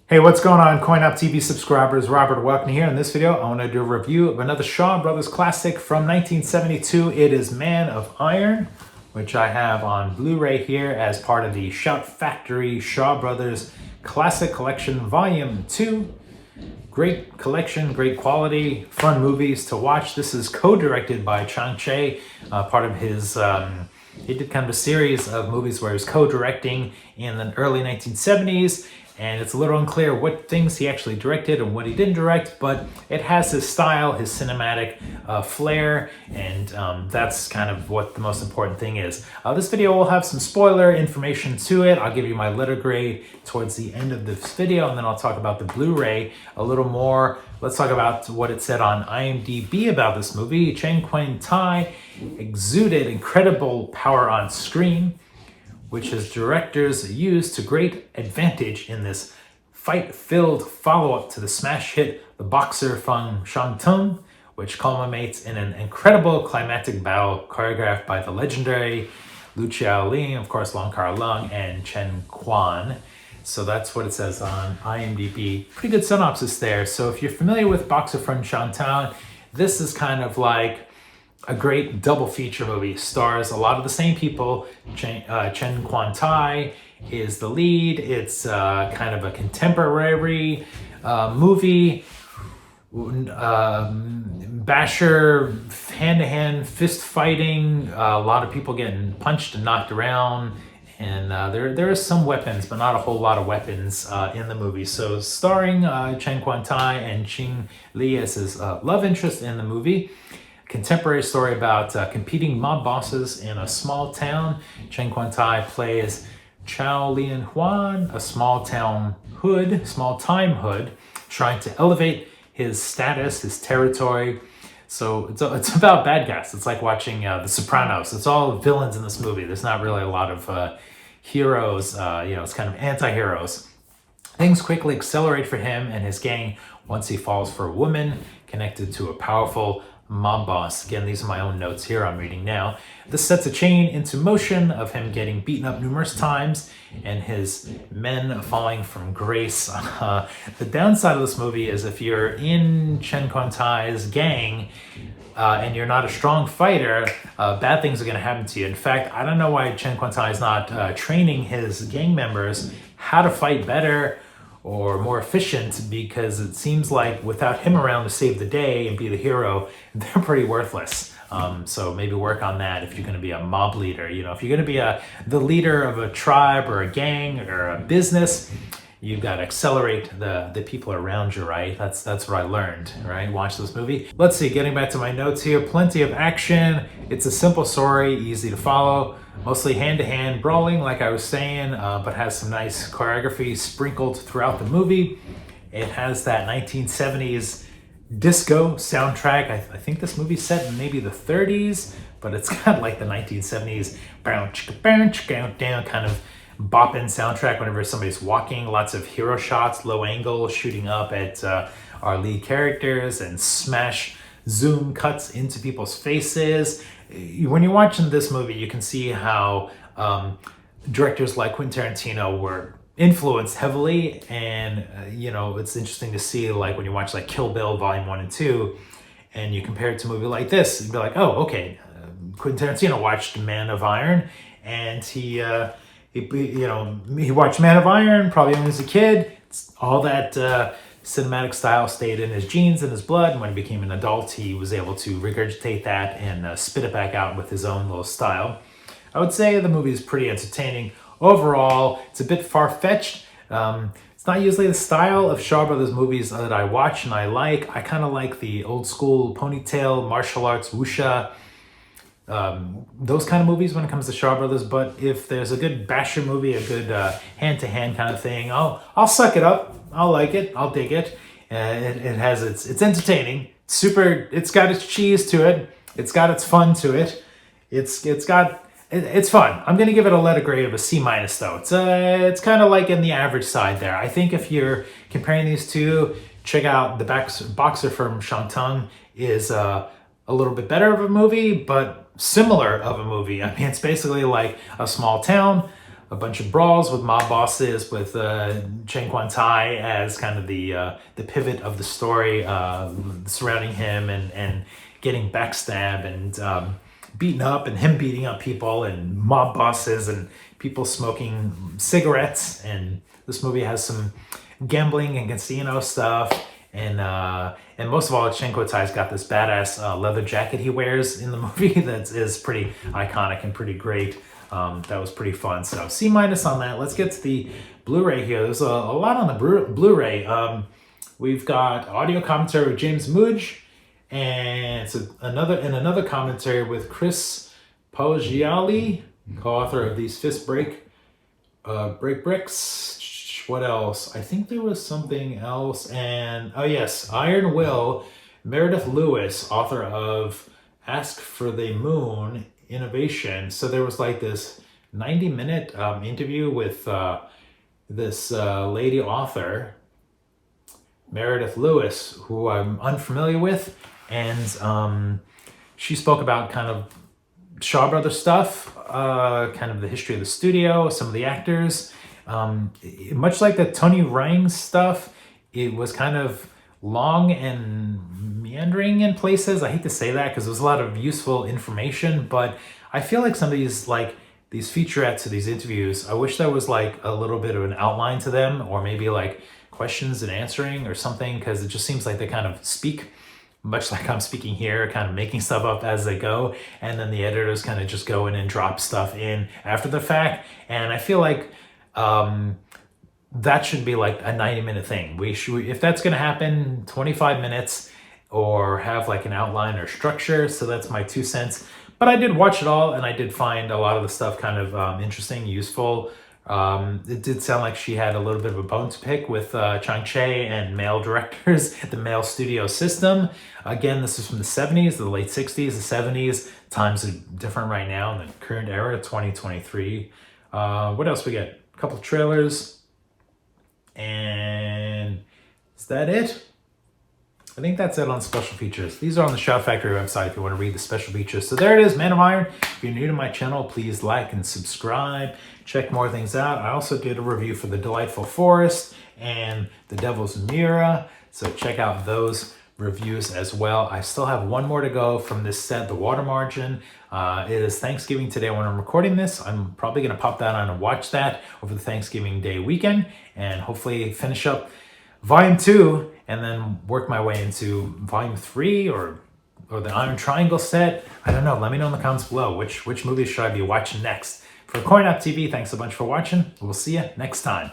Hey, what's going on, CoinUp TV subscribers? Robert Welkney here. In this video, I want to do a review of another Shaw Brothers classic from 1972. It is Man of Iron, which I have on Blu-ray here as part of the Shout Factory Shaw Brothers Classic Collection Volume 2. Great collection, great quality, fun movies to watch. This is co-directed by Chen Kuan-Tai, part of his... he did kind of a series of movies where he was co-directing in the early 1970s. And it's a little unclear what things he actually directed and what he didn't direct, but it has his style, his cinematic flair, and that's kind of what the most important thing is. This video will have some spoiler information to it. I'll give you my letter grade towards the end of this video, and then I'll talk about the Blu-ray a little more. Let's talk about what it said on IMDb about this movie. Chen Kuan-Tai exuded incredible power on screen, which his directors used to great advantage in this fight-filled follow-up to the smash hit The Boxer from Shantung, which culminates in an incredible climactic battle choreographed by the legendary Lu Lien, of course, Long Kar Lung, and Chen Kuan. So that's what it says on IMDb. Pretty good synopsis there. So if you're familiar with Boxer from Shantung, this is kind of like a great double feature movie. Stars a lot of the same people. Chen Kuan-Tai is the lead. It's kind of a contemporary movie. Basher, hand-to-hand fist fighting. A lot of people getting punched and knocked around. And there are some weapons, but not a whole lot of weapons in the movie. So starring Chen Kuan-Tai and Ching Li as his love interest in the movie. Contemporary story about competing mob bosses in a small town. Chen Kuan-Tai plays Chou Lien Huan, a small-time hood, trying to elevate his status, his territory. So it's about bad guys. It's like watching The Sopranos. It's all villains in this movie. There's not really a lot of heroes. It's kind of anti-heroes. Things quickly accelerate for him and his gang once he falls for a woman connected to a powerful mob boss. Again, these are my own notes here I'm reading now. This sets a chain into motion of him getting beaten up numerous times and his men falling from grace. The downside of this movie is if you're in Chen Kuan-Tai's gang and you're not a strong fighter, bad things are going to happen to you. In fact, I don't know why Chen Kuan-Tai is not training his gang members how to fight better or more efficient, because it seems like without him around to save the day and be the hero, they're pretty worthless. So maybe work on that if you're going to be a mob leader. You know, if you're going to be the leader of a tribe or a gang or a business, you've got to accelerate the people around you, right? That's what I learned, right? Watch this movie. Let's see, getting back to my notes here, plenty of action. It's a simple story, easy to follow. Mostly hand-to-hand brawling, like I was saying, but has some nice choreography sprinkled throughout the movie. It has that 1970s disco soundtrack. I think this movie's set in maybe the 30s, but it's got like the 1970s kind of bopping soundtrack whenever somebody's walking. Lots of hero shots, low angle, shooting up at our lead characters, and smash zoom cuts into people's faces. When you're watching this movie, you can see how directors like Quentin Tarantino were influenced heavily, and it's interesting to see, like, when you watch like Kill Bill Volume 1 and 2 and you compare it to a movie like this, you'd be like, oh, okay, Quentin Tarantino watched Man of Iron, and he watched Man of Iron probably when he was a kid. All that cinematic style stayed in his genes and his blood, and when he became an adult, he was able to regurgitate that and spit it back out with his own little style. I would say the movie is pretty entertaining. Overall, it's a bit far-fetched. It's not usually the style of Shaw Brothers movies that I watch and I like. I kind of like the old school ponytail, martial arts, wuxia, those kind of movies when it comes to Shaw Brothers. But if there's a good basher movie, a good hand-to-hand kind of thing, I'll suck it up. I'll like it. I'll dig it. It has it's entertaining. It's got its cheese to it. It's got its fun to it. It's fun. I'm gonna give it a letter grade of a C- though. It's kind of like in the average side there. I think if you're comparing these two, check out The Boxer from Shantung is a little bit better of a movie, but similar of a movie. I mean, it's basically like a small town a bunch of brawls with mob bosses, with Chen Kuan-Tai as kind of the pivot of the story surrounding him, and getting backstabbed and beaten up, and him beating up people, and mob bosses and people smoking cigarettes. And this movie has some gambling and casino stuff. And most of all, Chen Kuan-Tai's got this badass leather jacket he wears in the movie that is pretty iconic and pretty great. That was pretty fun. So C- on that. Let's get to the Blu-ray here. There's a lot on the Blu-ray. We've got audio commentary with James Mudge, and it's another commentary with Chris Poggiali, co-author of these Fist Break Bricks. What else? I think there was something else. And oh yes, Iron Will, Meredith Lewis, author of Ask for the Moon Innovation. So there was like this 90-minute interview with this lady author, Meredith Lewis, who I'm unfamiliar with, and she spoke about kind of Shaw Brothers stuff, kind of the history of the studio, some of the actors. Much like the Tony Rang stuff, it was kind of long and meandering in places. I hate to say that because there was a lot of useful information, but I feel like some of these, like these featurettes or these interviews, I wish there was like a little bit of an outline to them, or maybe like questions and answering or something, because it just seems like they kind of speak much like I'm speaking here, kind of making stuff up as they go, and then the editors kind of just go in and drop stuff in after the fact. And I feel like that should be like a 90-minute thing. We should, if that's going to happen, 25 minutes, or have like an outline or structure. So that's my 2 cents. But I did watch it all, and I did find a lot of the stuff kind of interesting, useful. It did sound like she had a little bit of a bone to pick with Chang-Che and male directors, the male studio system. Again, this is from the 70s, the late 60s, the 70s. Times are different right now in the current era, 2023. What else we got? A couple of trailers. And is that it? I think that's it on special features. These are on the Shout Factory website if you want to read the special features. So there it is, Man of Iron. If you're new to my channel, please like and subscribe. Check more things out. I also did a review for The Delightful Forest and The Devil's Mirror. So check out those reviews as well. I still have one more to go from this set, The Water Margin. It is Thanksgiving today when I'm recording this. I'm probably going to pop that on and watch that over the Thanksgiving Day weekend, and hopefully finish up Volume 2 and then work my way into Volume 3 or the Iron Triangle set. I don't know. Let me know in the comments below which movies should I be watching next. For Coin Up TV, thanks a bunch for watching. We'll see you next time.